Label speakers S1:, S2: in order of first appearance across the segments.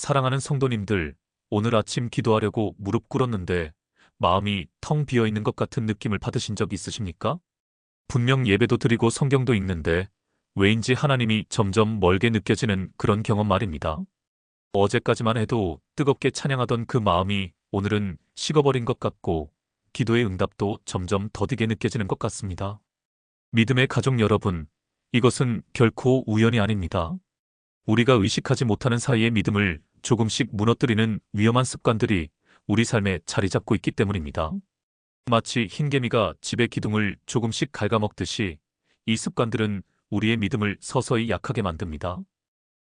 S1: 사랑하는 성도님들, 오늘 아침 기도하려고 무릎 꿇었는데 마음이 텅 비어 있는 것 같은 느낌을 받으신 적 있으십니까? 분명 예배도 드리고 성경도 읽는데 왜인지 하나님이 점점 멀게 느껴지는 그런 경험 말입니다. 어제까지만 해도 뜨겁게 찬양하던 그 마음이 오늘은 식어버린 것 같고 기도의 응답도 점점 더디게 느껴지는 것 같습니다. 믿음의 가족 여러분, 이것은 결코 우연이 아닙니다. 우리가 의식하지 못하는 사이에 믿음을 조금씩 무너뜨리는 위험한 습관들이 우리 삶에 자리 잡고 있기 때문입니다. 마치 흰개미가 집의 기둥을 조금씩 갉아먹듯이 이 습관들은 우리의 믿음을 서서히 약하게 만듭니다.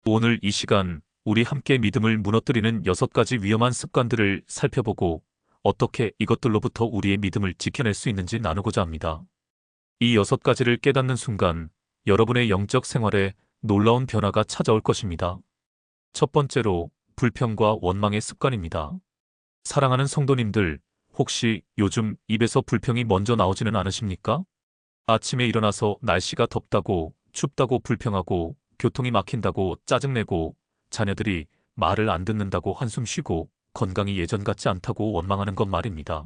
S1: 오늘 이 시간 우리 함께 믿음을 무너뜨리는 6가지 위험한 습관들을 살펴보고 어떻게 이것들로부터 우리의 믿음을 지켜낼 수 있는지 나누고자 합니다. 이 6가지를 깨닫는 순간 여러분의 영적 생활에 놀라운 변화가 찾아올 것입니다. 첫 번째로 불평과 원망의 습관입니다. 사랑하는 성도님들, 혹시 요즘 입에서 불평이 먼저 나오지는 않으십니까? 아침에 일어나서 날씨가 덥다고, 춥다고 불평하고, 교통이 막힌다고 짜증내고, 자녀들이 말을 안 듣는다고 한숨 쉬고, 건강이 예전 같지 않다고 원망하는 것 말입니다.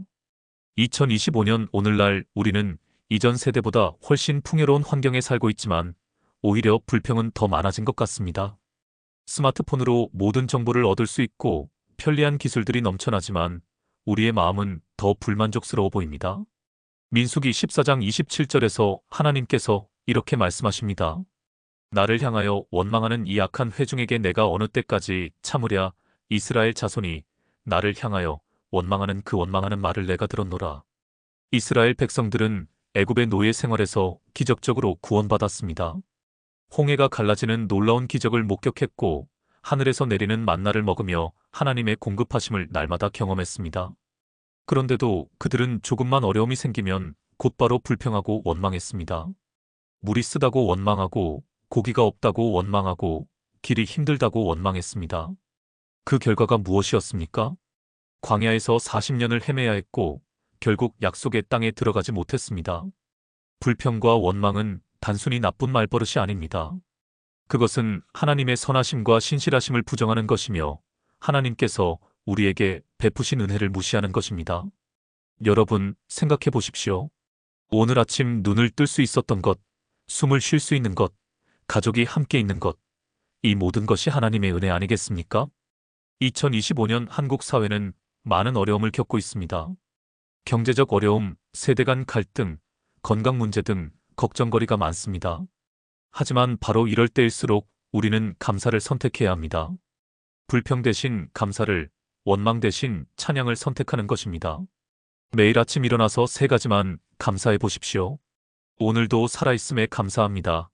S1: 2025년 오늘날 우리는 이전 세대보다 훨씬 풍요로운 환경에 살고 있지만 오히려 불평은 더 많아진 것 같습니다. 스마트폰으로 모든 정보를 얻을 수 있고 편리한 기술들이 넘쳐나지만 우리의 마음은 더 불만족스러워 보입니다. 민수기 14장 27절에서 하나님께서 이렇게 말씀하십니다. 나를 향하여 원망하는 이 악한 회중에게 내가 어느 때까지 참으랴. 이스라엘 자손이 나를 향하여 원망하는 그 원망하는 말을 내가 들었노라. 이스라엘 백성들은 애굽의 노예 생활에서 기적적으로 구원받았습니다. 홍해가 갈라지는 놀라운 기적을 목격했고 하늘에서 내리는 만나를 먹으며 하나님의 공급하심을 날마다 경험했습니다. 그런데도 그들은 조금만 어려움이 생기면 곧바로 불평하고 원망했습니다. 물이 쓰다고 원망하고 고기가 없다고 원망하고 길이 힘들다고 원망했습니다. 그 결과가 무엇이었습니까? 광야에서 40년을 헤매야 했고 결국 약속의 땅에 들어가지 못했습니다. 불평과 원망은 단순히 나쁜 말버릇이 아닙니다. 그것은 하나님의 선하심과 신실하심을 부정하는 것이며 하나님께서 우리에게 베푸신 은혜를 무시하는 것입니다. 여러분, 생각해 보십시오. 오늘 아침 눈을 뜰 수 있었던 것, 숨을 쉴 수 있는 것, 가족이 함께 있는 것, 이 모든 것이 하나님의 은혜 아니겠습니까? 2025년 한국 사회는 많은 어려움을 겪고 있습니다. 경제적 어려움, 세대 간 갈등, 건강 문제 등 걱정거리가 많습니다. 하지만 바로 이럴 때일수록 우리는 감사를 선택해야 합니다. 불평 대신 감사를, 원망 대신 찬양을 선택하는 것입니다. 매일 아침 일어나서 3가지만 감사해 보십시오. 오늘도 살아있음에 감사합니다.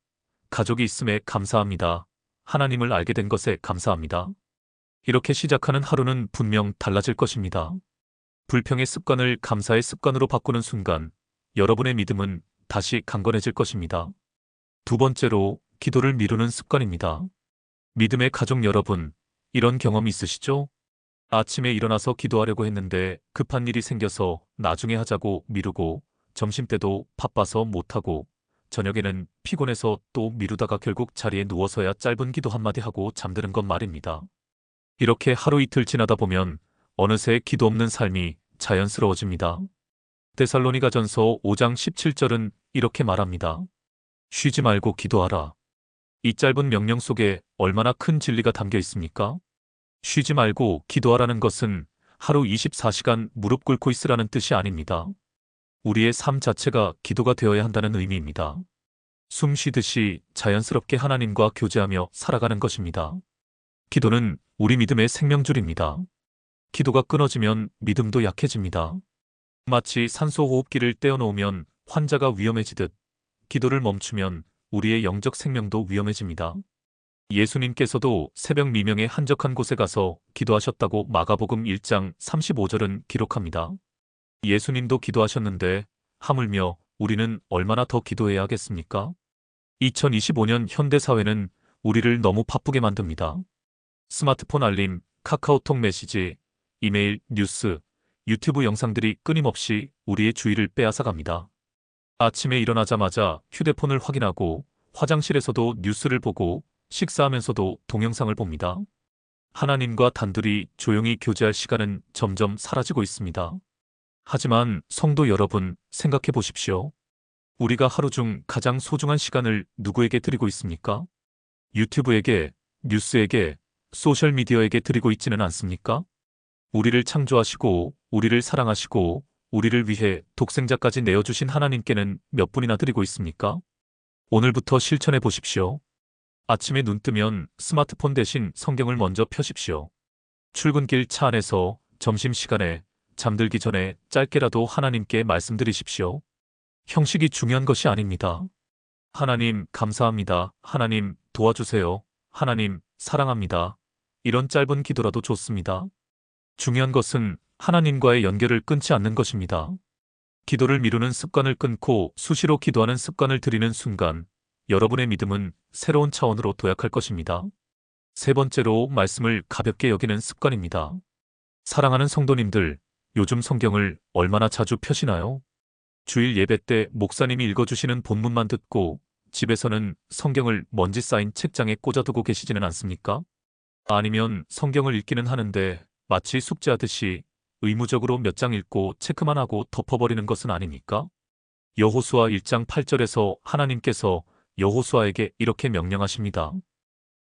S1: 가족이 있음에 감사합니다. 하나님을 알게 된 것에 감사합니다. 이렇게 시작하는 하루는 분명 달라질 것입니다. 불평의 습관을 감사의 습관으로 바꾸는 순간 여러분의 믿음은 다시 강건해질 것입니다. 두 번째로 기도를 미루는 습관입니다. 믿음의 가족 여러분, 이런 경험 있으시죠? 아침에 일어나서 기도하려고 했는데 급한 일이 생겨서 나중에 하자고 미루고 점심때도 바빠서 못하고 저녁에는 피곤해서 또 미루다가 결국 자리에 누워서야 짧은 기도 한마디 하고 잠드는 것 말입니다. 이렇게 하루 이틀 지나다 보면 어느새 기도 없는 삶이 자연스러워집니다. 데살로니가전서 5장 17절은 이렇게 말합니다. 쉬지 말고 기도하라. 이 짧은 명령 속에 얼마나 큰 진리가 담겨 있습니까? 쉬지 말고 기도하라는 것은 하루 24시간 무릎 꿇고 있으라는 뜻이 아닙니다. 우리의 삶 자체가 기도가 되어야 한다는 의미입니다. 숨 쉬듯이 자연스럽게 하나님과 교제하며 살아가는 것입니다. 기도는 우리 믿음의 생명줄입니다. 기도가 끊어지면 믿음도 약해집니다. 마치 산소호흡기를 떼어놓으면 환자가 위험해지듯 기도를 멈추면 우리의 영적 생명도 위험해집니다. 예수님께서도 새벽 미명에 한적한 곳에 가서 기도하셨다고 마가복음 1장 35절은 기록합니다. 예수님도 기도하셨는데 하물며 우리는 얼마나 더 기도해야 하겠습니까? 2025년 현대사회는 우리를 너무 바쁘게 만듭니다. 스마트폰 알림, 카카오톡 메시지, 이메일, 뉴스, 유튜브 영상들이 끊임없이 우리의 주의를 빼앗아갑니다. 아침에 일어나자마자 휴대폰을 확인하고 화장실에서도 뉴스를 보고 식사하면서도 동영상을 봅니다. 하나님과 단둘이 조용히 교제할 시간은 점점 사라지고 있습니다. 하지만 성도 여러분, 생각해 보십시오. 우리가 하루 중 가장 소중한 시간을 누구에게 드리고 있습니까? 유튜브에게, 뉴스에게, 소셜미디어에게 드리고 있지는 않습니까? 우리를 창조하시고, 우리를 사랑하시고, 우리를 위해 독생자까지 내어주신 하나님께는 몇 분이나 드리고 있습니까? 오늘부터 실천해 보십시오. 아침에 눈 뜨면 스마트폰 대신 성경을 먼저 펴십시오. 출근길 차 안에서, 점심시간에, 잠들기 전에 짧게라도 하나님께 말씀드리십시오. 형식이 중요한 것이 아닙니다. 하나님, 감사합니다. 하나님, 도와주세요. 하나님, 사랑합니다. 이런 짧은 기도라도 좋습니다. 중요한 것은 하나님과의 연결을 끊지 않는 것입니다. 기도를 미루는 습관을 끊고 수시로 기도하는 습관을 들이는 순간 여러분의 믿음은 새로운 차원으로 도약할 것입니다. 세 번째로 말씀을 가볍게 여기는 습관입니다. 사랑하는 성도님들, 요즘 성경을 얼마나 자주 펴시나요? 주일 예배 때 목사님이 읽어주시는 본문만 듣고 집에서는 성경을 먼지 쌓인 책장에 꽂아두고 계시지는 않습니까? 아니면 성경을 읽기는 하는데 마치 숙제하듯이 의무적으로 몇 장 읽고 체크만 하고 덮어버리는 것은 아닙니까? 여호수아 1장 8절에서 하나님께서 여호수아에게 이렇게 명령하십니다.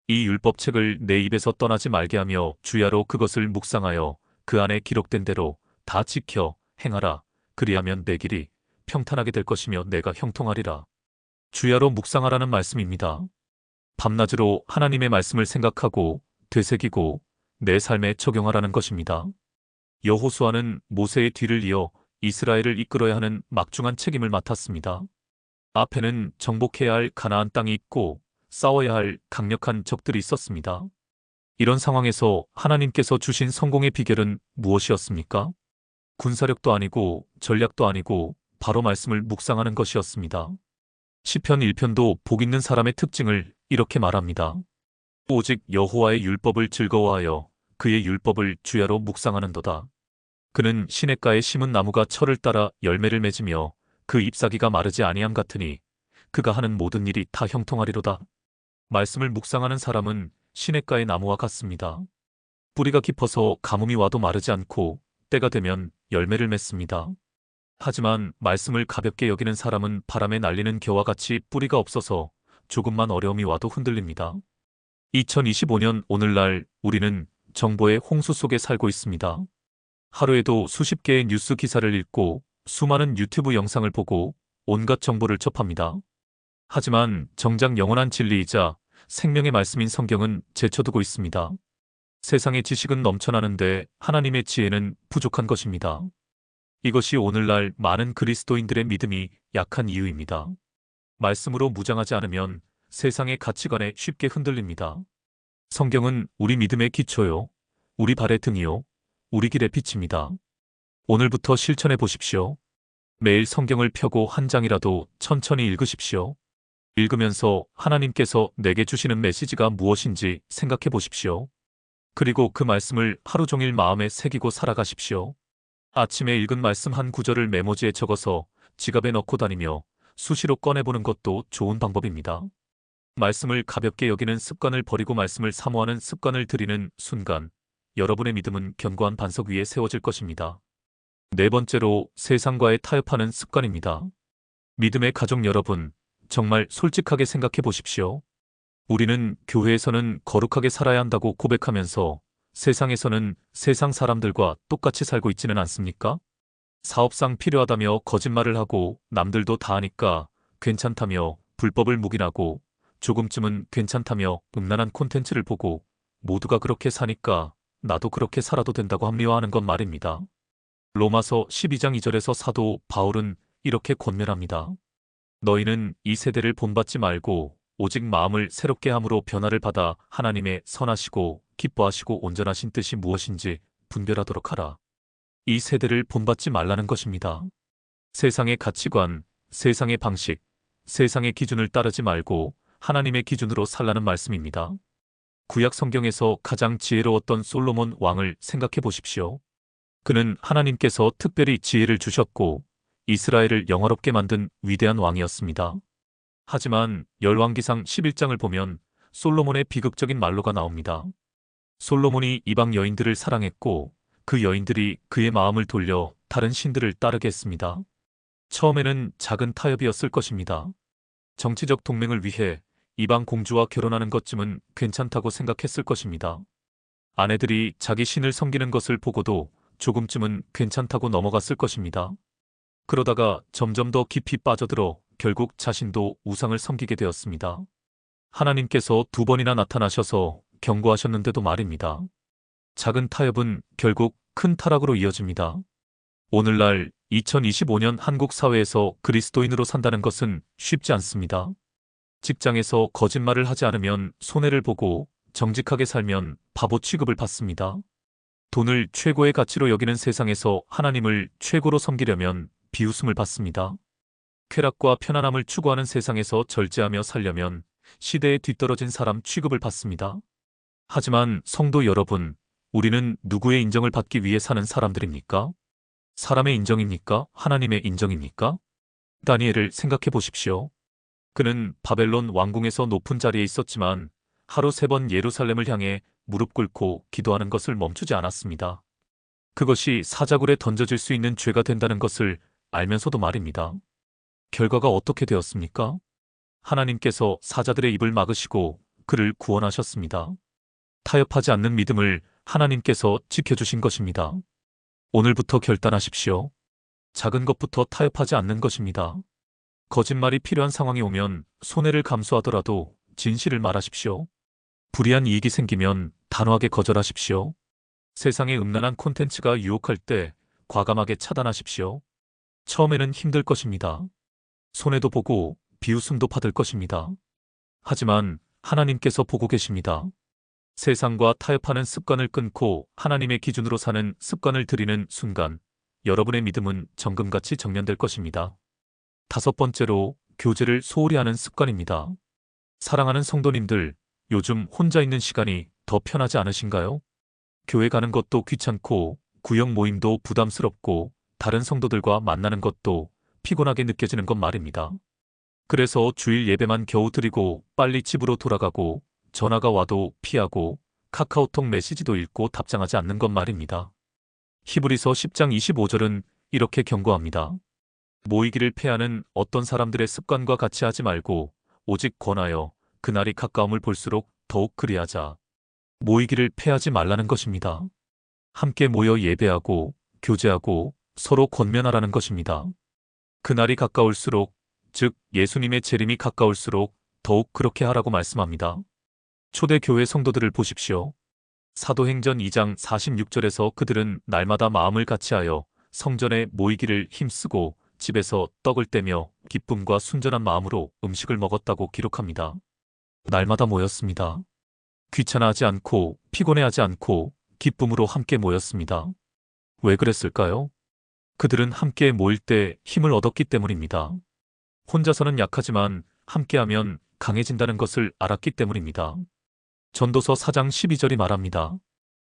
S1: 이 율법책을 내 입에서 떠나지 말게 하며 주야로 그것을 묵상하여 그 안에 기록된 대로 다 지켜 행하라. 그리하면 내 길이 평탄하게 될 것이며 내가 형통하리라. 주야로 묵상하라는 말씀입니다. 밤낮으로 하나님의 말씀을 생각하고 되새기고 내 삶에 적용하라는 것입니다. 여호수아는 모세의 뒤를 이어 이스라엘을 이끌어야 하는 막중한 책임을 맡았습니다. 앞에는 정복해야 할 가나안 땅이 있고 싸워야 할 강력한 적들이 있었습니다. 이런 상황에서 하나님께서 주신 성공의 비결은 무엇이었습니까? 군사력도 아니고 전략도 아니고 바로 말씀을 묵상하는 것이었습니다. 시편 1편도 복 있는 사람의 특징을 이렇게 말합니다. 오직 여호와의 율법을 즐거워하여 그의 율법을 주야로 묵상하는도다. 그는 시냇가에 심은 나무가 철을 따라 열매를 맺으며 그 잎사귀가 마르지 아니함 같으니 그가 하는 모든 일이 다 형통하리로다. 말씀을 묵상하는 사람은 시냇가의 나무와 같습니다. 뿌리가 깊어서 가뭄이 와도 마르지 않고 때가 되면 열매를 맺습니다. 하지만 말씀을 가볍게 여기는 사람은 바람에 날리는 겨와 같이 뿌리가 없어서 조금만 어려움이 와도 흔들립니다. 2025년 오늘날 우리는 정보의 홍수 속에 살고 있습니다. 하루에도 수십 개의 뉴스 기사를 읽고 수많은 유튜브 영상을 보고 온갖 정보를 접합니다. 하지만 정작 영원한 진리이자 생명의 말씀인 성경은 제쳐두고 있습니다. 세상의 지식은 넘쳐나는데 하나님의 지혜는 부족한 것입니다. 이것이 오늘날 많은 그리스도인들의 믿음이 약한 이유입니다. 말씀으로 무장하지 않으면 세상의 가치관에 쉽게 흔들립니다. 성경은 우리 믿음의 기초요, 우리 발의 등이요, 우리 길의 빛입니다. 오늘부터 실천해 보십시오. 매일 성경을 펴고 한 장이라도 천천히 읽으십시오. 읽으면서 하나님께서 내게 주시는 메시지가 무엇인지 생각해 보십시오. 그리고 그 말씀을 하루 종일 마음에 새기고 살아가십시오. 아침에 읽은 말씀 한 구절을 메모지에 적어서 지갑에 넣고 다니며 수시로 꺼내보는 것도 좋은 방법입니다. 말씀을 가볍게 여기는 습관을 버리고 말씀을 사모하는 습관을 들이는 순간 여러분의 믿음은 견고한 반석 위에 세워질 것입니다. 네 번째로 세상과의 타협하는 습관입니다. 믿음의 가족 여러분, 정말 솔직하게 생각해 보십시오. 우리는 교회에서는 거룩하게 살아야 한다고 고백하면서 세상에서는 세상 사람들과 똑같이 살고 있지는 않습니까? 사업상 필요하다며 거짓말을 하고 남들도 다 하니까 괜찮다며 불법을 묵인하고 조금쯤은 괜찮다며 음란한 콘텐츠를 보고 모두가 그렇게 사니까 나도 그렇게 살아도 된다고 합리화하는 건 말입니다. 로마서 12장 2절에서 사도 바울은 이렇게 권면합니다. 너희는 이 세대를 본받지 말고 오직 마음을 새롭게 함으로 변화를 받아 하나님의 선하시고 기뻐하시고 온전하신 뜻이 무엇인지 분별하도록 하라. 이 세대를 본받지 말라는 것입니다. 세상의 가치관, 세상의 방식, 세상의 기준을 따르지 말고 하나님의 기준으로 살라는 말씀입니다. 구약 성경에서 가장 지혜로웠던 솔로몬 왕을 생각해 보십시오. 그는 하나님께서 특별히 지혜를 주셨고 이스라엘을 영화롭게 만든 위대한 왕이었습니다. 하지만 열왕기상 11장을 보면 솔로몬의 비극적인 말로가 나옵니다. 솔로몬이 이방 여인들을 사랑했고 그 여인들이 그의 마음을 돌려 다른 신들을 따르게 했습니다. 처음에는 작은 타협이었을 것입니다. 정치적 동맹을 위해 이방 공주와 결혼하는 것쯤은 괜찮다고 생각했을 것입니다. 아내들이 자기 신을 섬기는 것을 보고도 조금쯤은 괜찮다고 넘어갔을 것입니다. 그러다가 점점 더 깊이 빠져들어 결국 자신도 우상을 섬기게 되었습니다. 하나님께서 두 번이나 나타나셔서 경고하셨는데도 말입니다. 작은 타협은 결국 큰 타락으로 이어집니다. 오늘날 2025년 한국 사회에서 그리스도인으로 산다는 것은 쉽지 않습니다. 직장에서 거짓말을 하지 않으면 손해를 보고 정직하게 살면 바보 취급을 받습니다. 돈을 최고의 가치로 여기는 세상에서 하나님을 최고로 섬기려면 비웃음을 받습니다. 쾌락과 편안함을 추구하는 세상에서 절제하며 살려면 시대에 뒤떨어진 사람 취급을 받습니다. 하지만 성도 여러분, 우리는 누구의 인정을 받기 위해 사는 사람들입니까? 사람의 인정입니까? 하나님의 인정입니까? 다니엘을 생각해 보십시오. 그는 바벨론 왕궁에서 높은 자리에 있었지만 하루 3번 예루살렘을 향해 무릎 꿇고 기도하는 것을 멈추지 않았습니다. 그것이 사자굴에 던져질 수 있는 죄가 된다는 것을 알면서도 말입니다. 결과가 어떻게 되었습니까? 하나님께서 사자들의 입을 막으시고 그를 구원하셨습니다. 타협하지 않는 믿음을 하나님께서 지켜주신 것입니다. 오늘부터 결단하십시오. 작은 것부터 타협하지 않는 것입니다. 거짓말이 필요한 상황이 오면 손해를 감수하더라도 진실을 말하십시오. 불이한 이익이 생기면 단호하게 거절하십시오. 세상의 음란한 콘텐츠가 유혹할 때 과감하게 차단하십시오. 처음에는 힘들 것입니다. 손해도 보고 비웃음도 받을 것입니다. 하지만 하나님께서 보고 계십니다. 세상과 타협하는 습관을 끊고 하나님의 기준으로 사는 습관을 들이는 순간 여러분의 믿음은 정금같이 정련될 것입니다. 5번째로 교제를 소홀히 하는 습관입니다. 사랑하는 성도님들, 요즘 혼자 있는 시간이 더 편하지 않으신가요? 교회 가는 것도 귀찮고 구역 모임도 부담스럽고 다른 성도들과 만나는 것도 피곤하게 느껴지는 것 말입니다. 그래서 주일 예배만 겨우 드리고 빨리 집으로 돌아가고 전화가 와도 피하고 카카오톡 메시지도 읽고 답장하지 않는 것 말입니다. 히브리서 10장 25절은 이렇게 경고합니다. 모이기를 패하는 어떤 사람들의 습관과 같이 하지 말고 오직 권하여 그날이 가까움을 볼수록 더욱 그리하자. 모이기를 패하지 말라는 것입니다. 함께 모여 예배하고 교제하고 서로 권면하라는 것입니다. 그날이 가까울수록, 즉 예수님의 재림이 가까울수록 더욱 그렇게 하라고 말씀합니다. 초대교회 성도들을 보십시오. 사도행전 2장 46절에서 그들은 날마다 마음을 같이하여 성전에 모이기를 힘쓰고 집에서 떡을 떼며 기쁨과 순전한 마음으로 음식을 먹었다고 기록합니다. 날마다 모였습니다. 귀찮아하지 않고 피곤해하지 않고 기쁨으로 함께 모였습니다. 왜 그랬을까요? 그들은 함께 모일 때 힘을 얻었기 때문입니다. 혼자서는 약하지만 함께하면 강해진다는 것을 알았기 때문입니다. 전도서 4장 12절이 말합니다.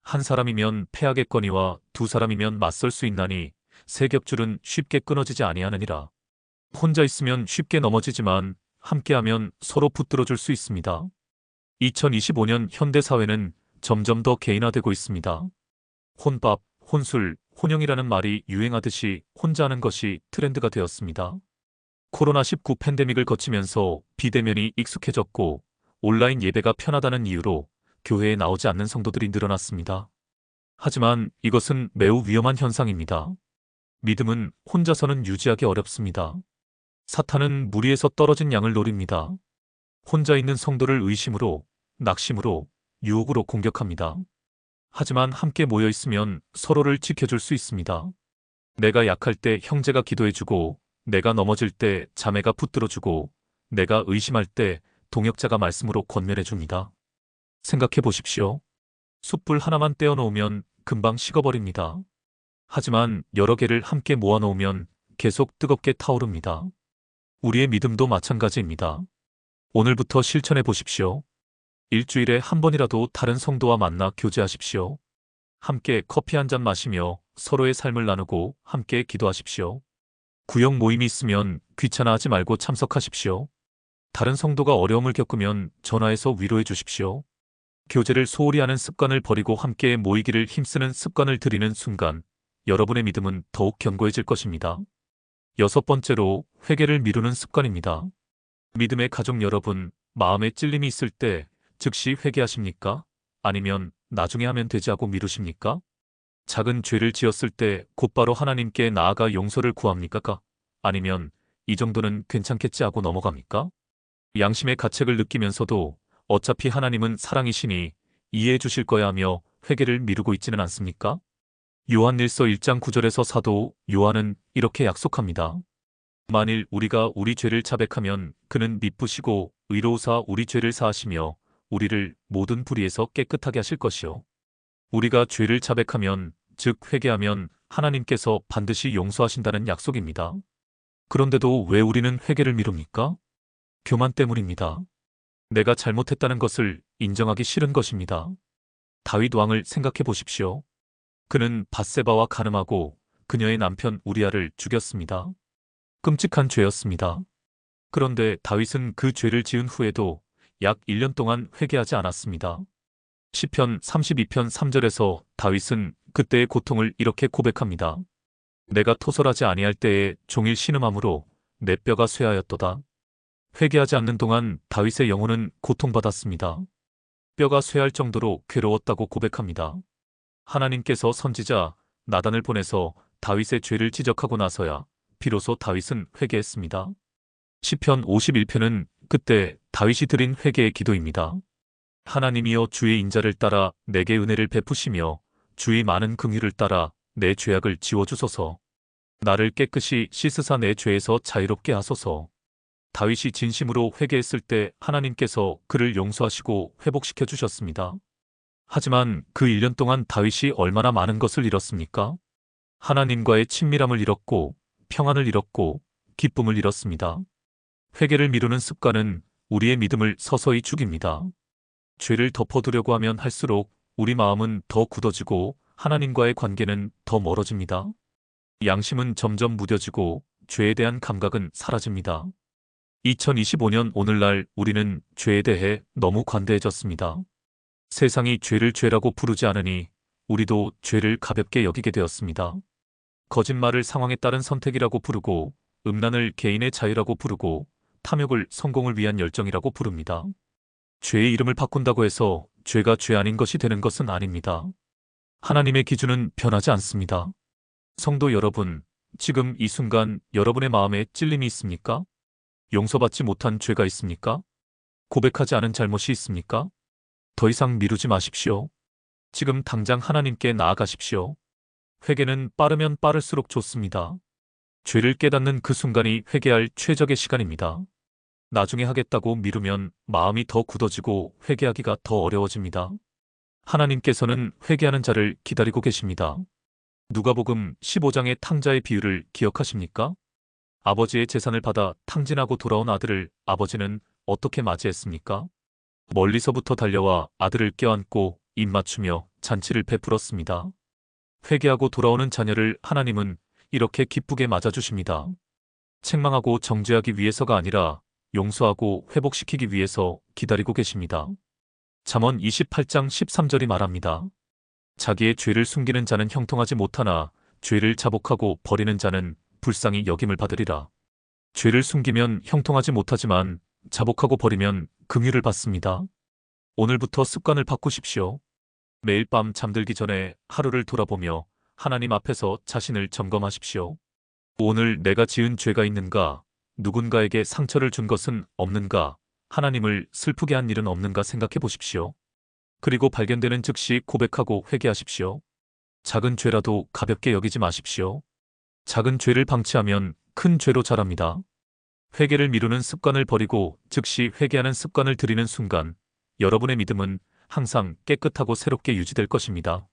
S1: 한 사람이면 패하겠거니와 두 사람이면 맞설 수 있나니 세 겹줄은 쉽게 끊어지지 아니하느니라. 혼자 있으면 쉽게 넘어지지만 함께하면 서로 붙들어줄 수 있습니다. 2025년 현대사회는 점점 더 개인화되고 있습니다. 혼밥, 혼술, 혼영이라는 말이 유행하듯이 혼자 하는 것이 트렌드가 되었습니다. 코로나19 팬데믹을 거치면서 비대면이 익숙해졌고 온라인 예배가 편하다는 이유로 교회에 나오지 않는 성도들이 늘어났습니다. 하지만 이것은 매우 위험한 현상입니다. 믿음은 혼자서는 유지하기 어렵습니다. 사탄은 무리에서 떨어진 양을 노립니다. 혼자 있는 성도를 의심으로, 낙심으로, 유혹으로 공격합니다. 하지만 함께 모여 있으면 서로를 지켜줄 수 있습니다. 내가 약할 때 형제가 기도해주고, 내가 넘어질 때 자매가 붙들어주고, 내가 의심할 때 동역자가 말씀으로 권면해줍니다. 생각해 보십시오. 숯불 하나만 떼어놓으면 금방 식어버립니다. 하지만 여러 개를 함께 모아놓으면 계속 뜨겁게 타오릅니다. 우리의 믿음도 마찬가지입니다. 오늘부터 실천해 보십시오. 일주일에 한 번이라도 다른 성도와 만나 교제하십시오. 함께 커피 한 잔 마시며 서로의 삶을 나누고 함께 기도하십시오. 구역 모임이 있으면 귀찮아하지 말고 참석하십시오. 다른 성도가 어려움을 겪으면 전화해서 위로해 주십시오. 교제를 소홀히 하는 습관을 버리고 함께 모이기를 힘쓰는 습관을 들이는 순간 여러분의 믿음은 더욱 견고해질 것입니다. 여섯 번째로 회개를 미루는 습관입니다. 믿음의 가족 여러분, 마음에 찔림이 있을 때 즉시 회개하십니까? 아니면 나중에 하면 되지 하고 미루십니까? 작은 죄를 지었을 때 곧바로 하나님께 나아가 용서를 구합니까? 아니면 이 정도는 괜찮겠지 하고 넘어갑니까? 양심의 가책을 느끼면서도 어차피 하나님은 사랑이시니 이해해 주실 거야 하며 회개를 미루고 있지는 않습니까? 요한일서 1장 9절에서 사도 요한은 이렇게 약속합니다. 만일 우리가 우리 죄를 자백하면 그는 미쁘시고 의로우사 우리 죄를 사하시며 우리를 모든 불의에서 깨끗하게 하실 것이요. 우리가 죄를 자백하면 즉 회개하면 하나님께서 반드시 용서하신다는 약속입니다. 그런데도 왜 우리는 회개를 미룹니까? 교만 때문입니다. 내가 잘못했다는 것을 인정하기 싫은 것입니다. 다윗 왕을 생각해 보십시오. 그는 밧세바와 간음하고 그녀의 남편 우리아를 죽였습니다. 끔찍한 죄였습니다. 그런데 다윗은 그 죄를 지은 후에도 약 1년 동안 회개하지 않았습니다. 시편 32편 3절에서 다윗은 그때의 고통을 이렇게 고백합니다. 내가 토설하지 아니할 때에 종일 신음함으로 내 뼈가 쇠하였도다. 회개하지 않는 동안 다윗의 영혼은 고통받았습니다. 뼈가 쇠할 정도로 괴로웠다고 고백합니다. 하나님께서 선지자 나단을 보내서 다윗의 죄를 지적하고 나서야 비로소 다윗은 회개했습니다. 시편 51편은 그때 다윗이 드린 회개의 기도입니다. 하나님이여 주의 인자를 따라 내게 은혜를 베푸시며 주의 많은 긍휼을 따라 내 죄악을 지워주소서. 나를 깨끗이 씻으사 내 죄에서 자유롭게 하소서. 다윗이 진심으로 회개했을 때 하나님께서 그를 용서하시고 회복시켜 주셨습니다. 하지만 그 1년 동안 다윗이 얼마나 많은 것을 잃었습니까? 하나님과의 친밀함을 잃었고 평안을 잃었고 기쁨을 잃었습니다. 회개를 미루는 습관은 우리의 믿음을 서서히 죽입니다. 죄를 덮어두려고 하면 할수록 우리 마음은 더 굳어지고 하나님과의 관계는 더 멀어집니다. 양심은 점점 무뎌지고 죄에 대한 감각은 사라집니다. 2025년 오늘날 우리는 죄에 대해 너무 관대해졌습니다. 세상이 죄를 죄라고 부르지 않으니 우리도 죄를 가볍게 여기게 되었습니다. 거짓말을 상황에 따른 선택이라고 부르고 음란을 개인의 자유라고 부르고 탐욕을 성공을 위한 열정이라고 부릅니다. 죄의 이름을 바꾼다고 해서 죄가 죄 아닌 것이 되는 것은 아닙니다. 하나님의 기준은 변하지 않습니다. 성도 여러분, 지금 이 순간 여러분의 마음에 찔림이 있습니까? 용서받지 못한 죄가 있습니까? 고백하지 않은 잘못이 있습니까? 더 이상 미루지 마십시오. 지금 당장 하나님께 나아가십시오. 회개는 빠르면 빠를수록 좋습니다. 죄를 깨닫는 그 순간이 회개할 최적의 시간입니다. 나중에 하겠다고 미루면 마음이 더 굳어지고 회개하기가 더 어려워집니다. 하나님께서는 회개하는 자를 기다리고 계십니다. 누가복음 15장의 탕자의 비유를 기억하십니까? 아버지의 재산을 받아 탕진하고 돌아온 아들을 아버지는 어떻게 맞이했습니까? 멀리서부터 달려와 아들을 껴안고 입맞추며 잔치를 베풀었습니다. 회개하고 돌아오는 자녀를 하나님은 이렇게 기쁘게 맞아주십니다. 책망하고 정죄하기 위해서가 아니라 용서하고 회복시키기 위해서 기다리고 계십니다. 잠언 28장 13절이 말합니다. 자기의 죄를 숨기는 자는 형통하지 못하나 죄를 자복하고 버리는 자는 불쌍히 여김을 받으리라. 죄를 숨기면 형통하지 못하지만 자복하고 버리면 긍휼을 받습니다. 오늘부터 습관을 바꾸십시오. 매일 밤 잠들기 전에 하루를 돌아보며 하나님 앞에서 자신을 점검하십시오. 오늘 내가 지은 죄가 있는가? 누군가에게 상처를 준 것은 없는가? 하나님을 슬프게 한 일은 없는가 생각해 보십시오. 그리고 발견되는 즉시 고백하고 회개하십시오. 작은 죄라도 가볍게 여기지 마십시오. 작은 죄를 방치하면 큰 죄로 자랍니다. 회개를 미루는 습관을 버리고 즉시 회개하는 습관을 들이는 순간 여러분의 믿음은 항상 깨끗하고 새롭게 유지될 것입니다.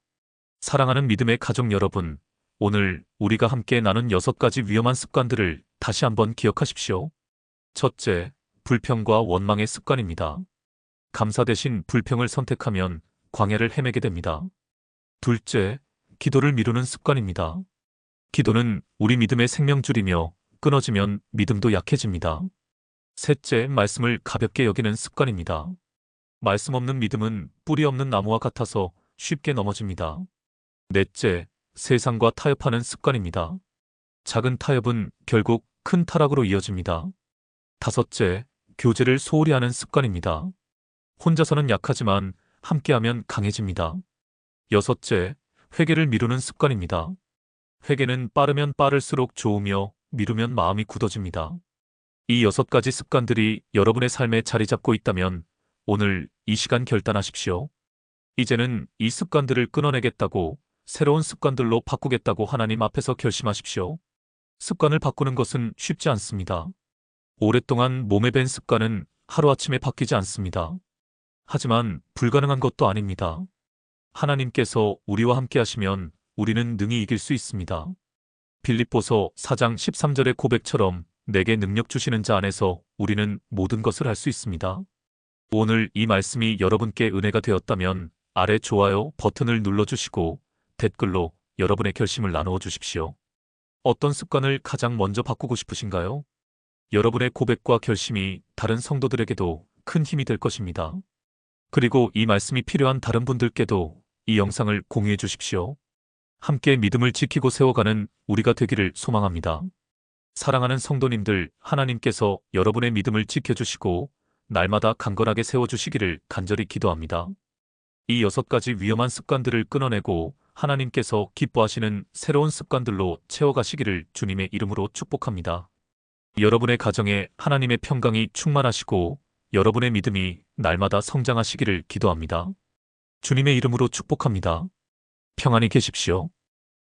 S1: 사랑하는 믿음의 가족 여러분, 오늘 우리가 함께 나눈 6가지 위험한 습관들을 다시 한번 기억하십시오. 첫째, 불평과 원망의 습관입니다. 감사 대신 불평을 선택하면 광야를 헤매게 됩니다. 둘째, 기도를 미루는 습관입니다. 기도는 우리 믿음의 생명줄이며 끊어지면 믿음도 약해집니다. 셋째, 말씀을 가볍게 여기는 습관입니다. 말씀 없는 믿음은 뿌리 없는 나무와 같아서 쉽게 넘어집니다. 넷째, 세상과 타협하는 습관입니다. 작은 타협은 결국 큰 타락으로 이어집니다. 다섯째, 교제를 소홀히 하는 습관입니다. 혼자서는 약하지만 함께하면 강해집니다. 여섯째, 회개를 미루는 습관입니다. 회개는 빠르면 빠를수록 좋으며 미루면 마음이 굳어집니다. 이 6가지 습관들이 여러분의 삶에 자리 잡고 있다면 오늘 이 시간 결단하십시오. 이제는 이 습관들을 끊어내겠다고, 새로운 습관들로 바꾸겠다고 하나님 앞에서 결심하십시오. 습관을 바꾸는 것은 쉽지 않습니다. 오랫동안 몸에 밴 습관은 하루아침에 바뀌지 않습니다. 하지만 불가능한 것도 아닙니다. 하나님께서 우리와 함께 하시면 우리는 능히 이길 수 있습니다. 빌립보서 4장 13절의 고백처럼 내게 능력 주시는 자 안에서 우리는 모든 것을 할 수 있습니다. 오늘 이 말씀이 여러분께 은혜가 되었다면 아래 좋아요 버튼을 눌러주시고 댓글로 여러분의 결심을 나누어 주십시오. 어떤 습관을 가장 먼저 바꾸고 싶으신가요? 여러분의 고백과 결심이 다른 성도들에게도 큰 힘이 될 것입니다. 그리고 이 말씀이 필요한 다른 분들께도 이 영상을 공유해 주십시오. 함께 믿음을 지키고 세워가는 우리가 되기를 소망합니다. 사랑하는 성도님들, 하나님께서 여러분의 믿음을 지켜주시고 날마다 강건하게 세워주시기를 간절히 기도합니다. 이 6가지 위험한 습관들을 끊어내고 하나님께서 기뻐하시는 새로운 습관들로 채워가시기를 주님의 이름으로 축복합니다. 여러분의 가정에 하나님의 평강이 충만하시고 여러분의 믿음이 날마다 성장하시기를 기도합니다. 주님의 이름으로 축복합니다. 평안히 계십시오.